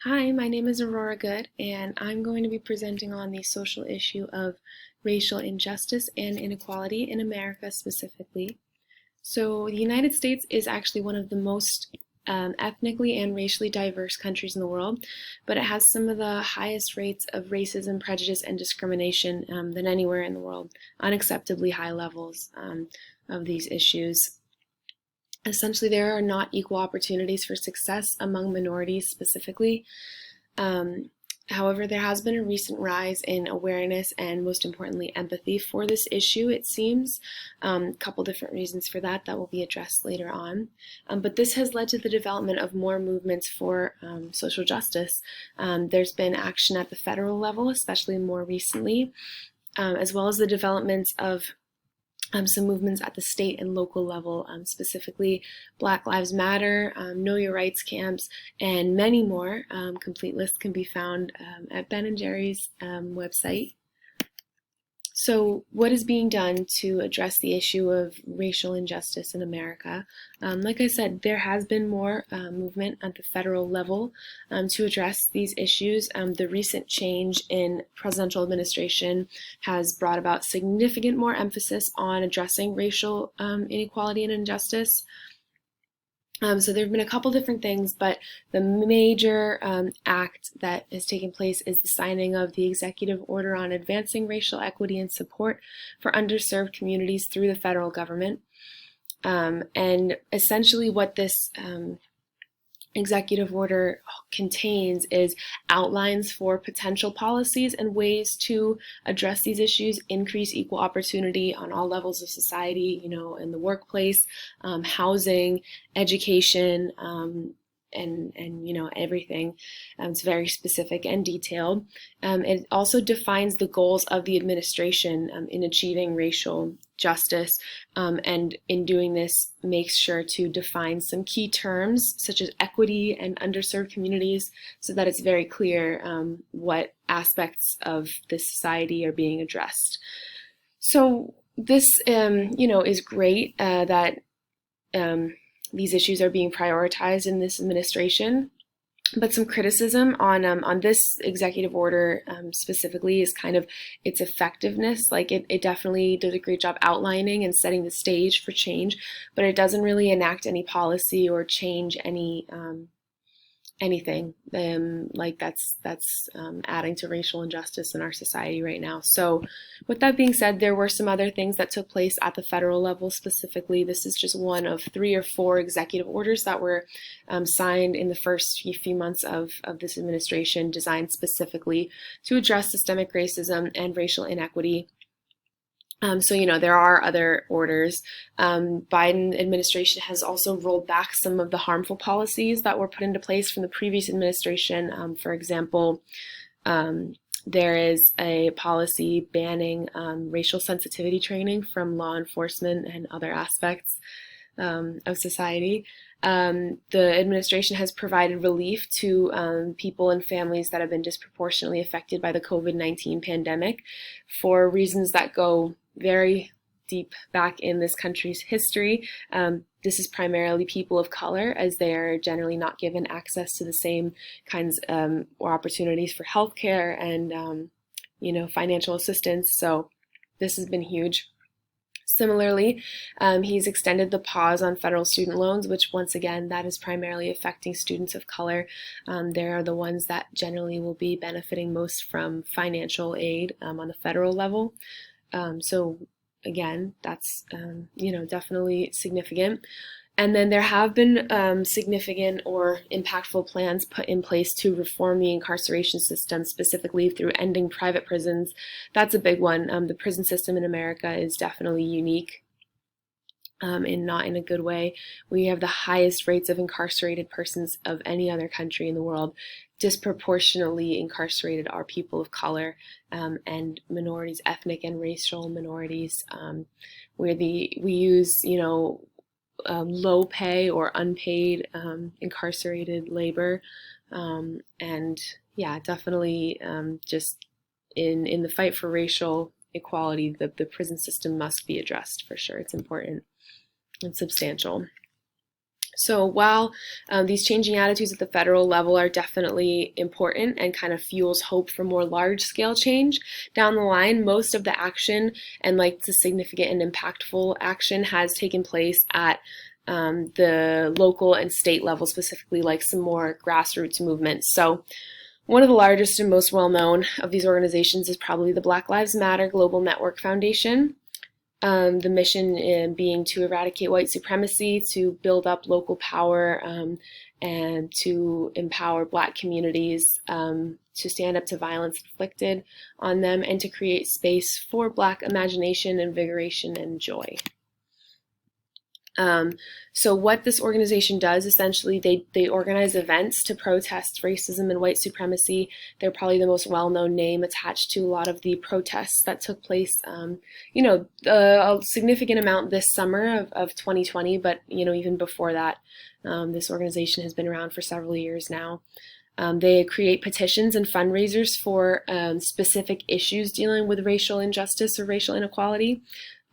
Hi, my name is Aurora Good, and I'm going to be presenting on the social issue of racial injustice and inequality in America specifically. So, the United States is actually one of the most ethnically and racially diverse countries in the world, but it has some of the highest rates of racism, prejudice, and discrimination than anywhere in the world, unacceptably high levels of these issues. Essentially, there are not equal opportunities for success among minorities specifically. Um, However, there has been a recent rise in awareness and, most importantly, empathy for this issue, it seems. A couple different reasons for that will be addressed later on. But this has led to the development of more movements for social justice. There's been action at the federal level, especially more recently, as well as the developments of some movements at the state and local level, specifically Black Lives Matter, Know Your Rights camps, and many more. Complete list can be found at Ben and Jerry's website. So, what is being done to address the issue of racial injustice in America? Like I said, there has been more movement at the federal level to address these issues. The recent change in presidential administration has brought about significant more emphasis on addressing racial inequality and injustice. So there have been a couple different things, but the major act that has taken place is the signing of the Executive Order on Advancing Racial Equity and Support for Underserved Communities through the federal government. And essentially what this executive order contains is outlines for potential policies and ways to address these issues, increase equal opportunity on all levels of society, in the workplace, housing, education, and everything. It's very specific and detailed. It also defines the goals of the administration in achieving racial justice, and in doing this makes sure to define some key terms such as equity and underserved communities so that it's very clear what aspects of this society are being addressed. So this is great that these issues are being prioritized in this administration. But some criticism on this executive order specifically is kind of its effectiveness. Like it definitely does a great job outlining and setting the stage for change, but it doesn't really enact any policy or change anything like that's adding to racial injustice in our society right now. So with that being said, there were some other things that took place at the federal level specifically. This is just one of 3 or 4 executive orders that were signed in the first few months of this administration, designed specifically to address systemic racism and racial inequity. So there are other orders. Biden administration has also rolled back some of the harmful policies that were put into place from the previous administration. For example, there is a policy banning racial sensitivity training from law enforcement and other aspects of society. The administration has provided relief to people and families that have been disproportionately affected by the COVID-19 pandemic for reasons that go very deep back in this country's history. This is primarily people of color, as they are generally not given access to the same kinds or opportunities for healthcare and financial assistance. So this has been huge. Similarly, he's extended the pause on federal student loans, which once again, that is primarily affecting students of color. They are the ones that generally will be benefiting most from financial aid on the federal level. So again, that's definitely significant. And then there have been significant or impactful plans put in place to reform the incarceration system, specifically through ending private prisons. That's a big one. The prison system in America is definitely unique. And not in a good way. We have the highest rates of incarcerated persons of any other country in the world. Disproportionately incarcerated are people of color and minorities, ethnic and racial minorities, where we use low pay or unpaid incarcerated labor, and yeah, definitely just in the fight for racial equality, the prison system must be addressed for sure. It's important and substantial. So while these changing attitudes at the federal level are definitely important and kind of fuels hope for more large-scale change down the line, most of the action and like the significant and impactful action has taken place at the local and state level, specifically like some more grassroots movements. So one of the largest and most well-known of these organizations is probably the Black Lives Matter Global Network Foundation. The mission being to eradicate white supremacy, to build up local power, and to empower Black communities to stand up to violence inflicted on them, and to create space for Black imagination, invigoration, and joy. So what this organization does, essentially, they organize events to protest racism and white supremacy. They're probably the most well-known name attached to a lot of the protests that took place, a significant amount this summer of 2020, but, even before that, this organization has been around for several years now. They create petitions and fundraisers for specific issues dealing with racial injustice or racial inequality.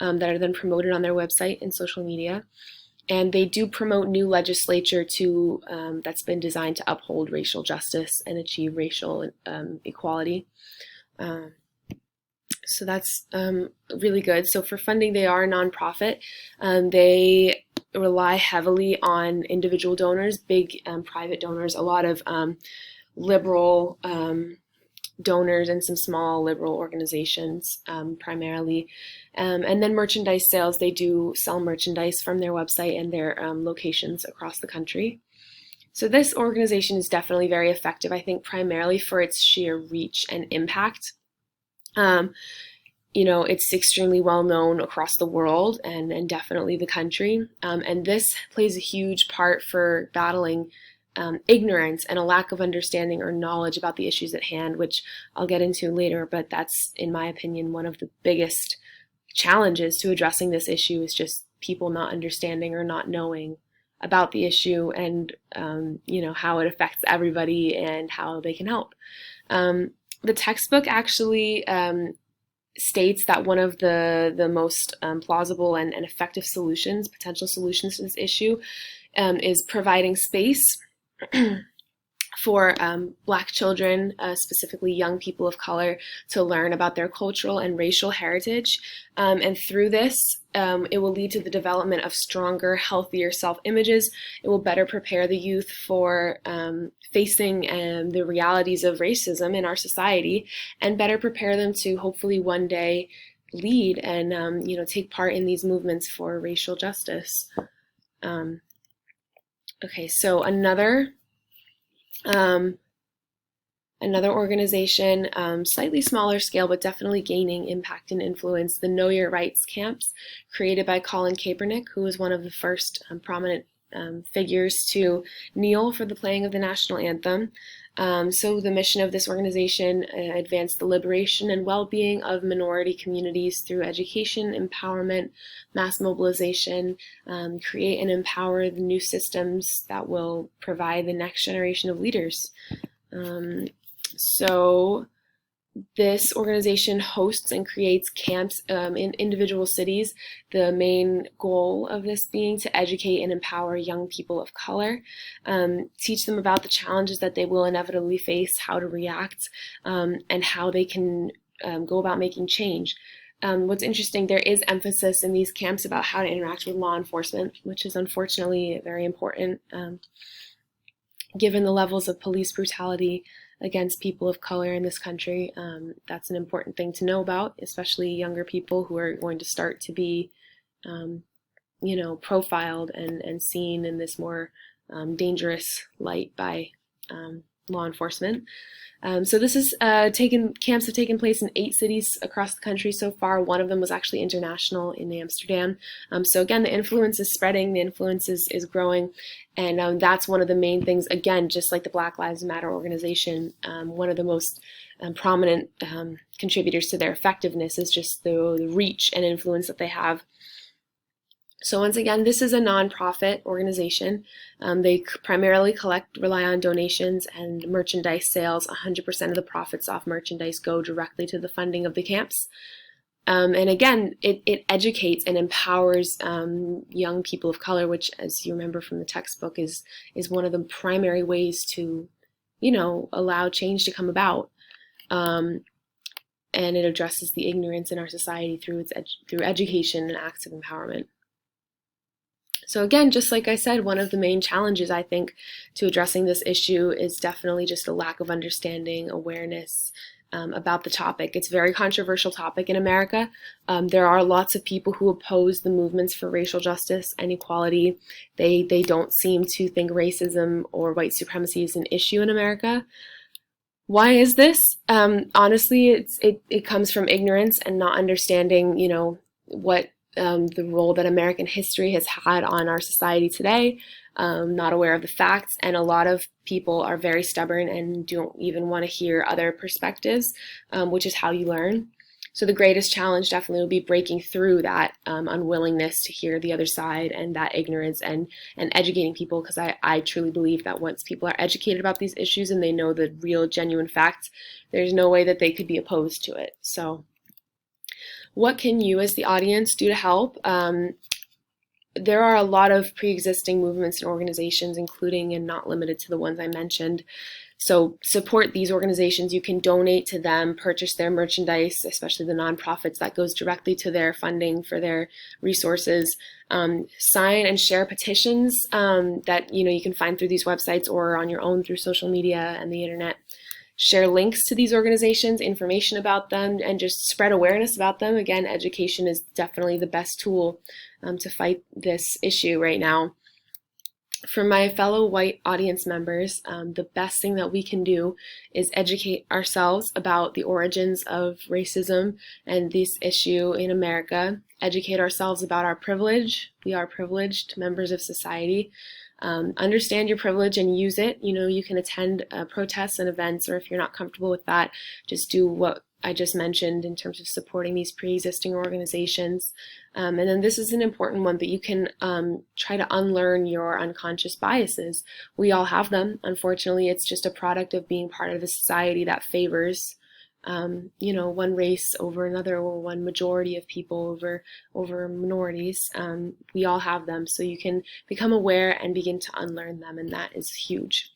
That are then promoted on their website and social media. And they do promote new legislature that's been designed to uphold racial justice and achieve racial equality. So that's really good. So for funding, they are a nonprofit. They rely heavily on individual donors, big private donors, a lot of liberal donors and some small liberal organizations primarily. And then merchandise sales, they do sell merchandise from their website and their locations across the country. So this organization is definitely very effective, I think, primarily for its sheer reach and impact. It's extremely well known across the world and definitely the country. And this plays a huge part for battling ignorance and a lack of understanding or knowledge about the issues at hand, which I'll get into later, but that's, in my opinion, one of the biggest challenges to addressing this issue is just people not understanding or not knowing about the issue and, how it affects everybody and how they can help. The textbook actually states that one of the most plausible and effective potential solutions to this issue, is providing space for Black children, specifically young people of color, to learn about their cultural and racial heritage. And through this, it will lead to the development of stronger, healthier self-images. It will better prepare the youth for facing the realities of racism in our society, and better prepare them to hopefully one day lead and take part in these movements for racial justice. Okay, so another organization, slightly smaller scale, but definitely gaining impact and influence, the Know Your Rights camps, created by Colin Kaepernick, who was one of the first prominent figures to kneel for the playing of the national anthem. So the mission of this organization advanced the liberation and well-being of minority communities through education, empowerment, mass mobilization, create and empower the new systems that will provide the next generation of leaders. So this organization hosts and creates camps in individual cities, the main goal of this being to educate and empower young people of color, teach them about the challenges that they will inevitably face, how to react, and how they can go about making change. What's interesting, there is emphasis in these camps about how to interact with law enforcement, which is unfortunately very important given the levels of police brutality against people of color in this country. That's an important thing to know about, especially younger people who are going to start to be, profiled and seen in this more dangerous light by law enforcement. So this is camps have taken place in 8 cities across the country so far. One of them was actually international in Amsterdam. So again, the influence is spreading, the influence is growing, and that's one of the main things, again, just like the Black Lives Matter organization, one of the most prominent contributors to their effectiveness is just the reach and influence that they have. So once again, this is a nonprofit organization. They primarily rely on donations and merchandise sales. 100% of the profits off merchandise go directly to the funding of the camps. And again, it educates and empowers young people of color, which, as you remember from the textbook, is one of the primary ways to, allow change to come about. And it addresses the ignorance in our society through through education and acts of empowerment. So again, just like I said, one of the main challenges, I think, to addressing this issue is definitely just a lack of understanding, awareness about the topic. It's a very controversial topic in America. There are lots of people who oppose the movements for racial justice and equality. They don't seem to think racism or white supremacy is an issue in America. Why is this? Honestly, it comes from ignorance and not understanding, what the role that American history has had on our society today, not aware of the facts, and a lot of people are very stubborn and don't even want to hear other perspectives, which is how you learn. So the greatest challenge definitely will be breaking through that unwillingness to hear the other side and that ignorance, and educating people, because I truly believe that once people are educated about these issues and they know the real, genuine facts, there's no way that they could be opposed to it. So what can you as the audience do to help? There are a lot of pre-existing movements and organizations, including and not limited to the ones I mentioned. So support these organizations. You can donate to them, purchase their merchandise, especially the nonprofits. That goes directly to their funding for their resources. Sign and share petitions that you can find through these websites or on your own through social media and the internet. Share links to these organizations, information about them, and just spread awareness about them. Again, education is definitely the best tool to fight this issue right now. For my fellow white audience members, the best thing that we can do is educate ourselves about the origins of racism and this issue in America. Educate ourselves about our privilege. We are privileged members of society. Understand your privilege and use it. You can attend protests and events, or if you're not comfortable with that, just do what I just mentioned in terms of supporting these pre-existing organizations. And then this is an important one, but you can try to unlearn your unconscious biases. We all have them. Unfortunately, it's just a product of being part of a society that favors one race over another, or one majority of people over minorities. We all have them, so you can become aware and begin to unlearn them, and that is huge.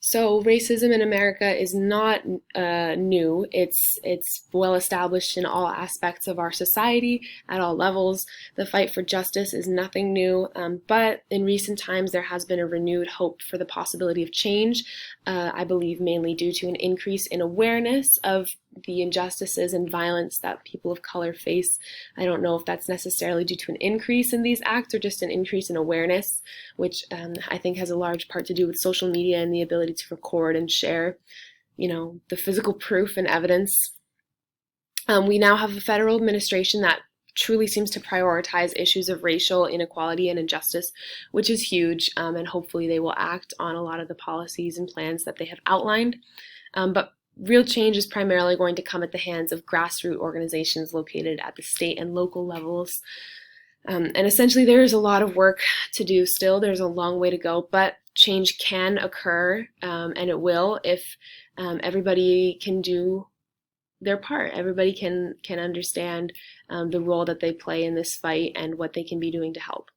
So racism in America is not new. It's well established in all aspects of our society at all levels. The fight for justice is nothing new, but in recent times there has been a renewed hope for the possibility of change. I believe mainly due to an increase in awareness of the injustices and violence that people of color face. I don't know if that's necessarily due to an increase in these acts or just an increase in awareness, which I think has a large part to do with social media and the ability to record and share, the physical proof and evidence. We now have a federal administration that truly seems to prioritize issues of racial inequality and injustice, which is huge, and hopefully they will act on a lot of the policies and plans that they have outlined. But real change is primarily going to come at the hands of grassroots organizations located at the state and local levels. And essentially there is a lot of work to do still. There's a long way to go, but change can occur, and it will, if everybody can do their part. Everybody can understand the role that they play in this fight and what they can be doing to help.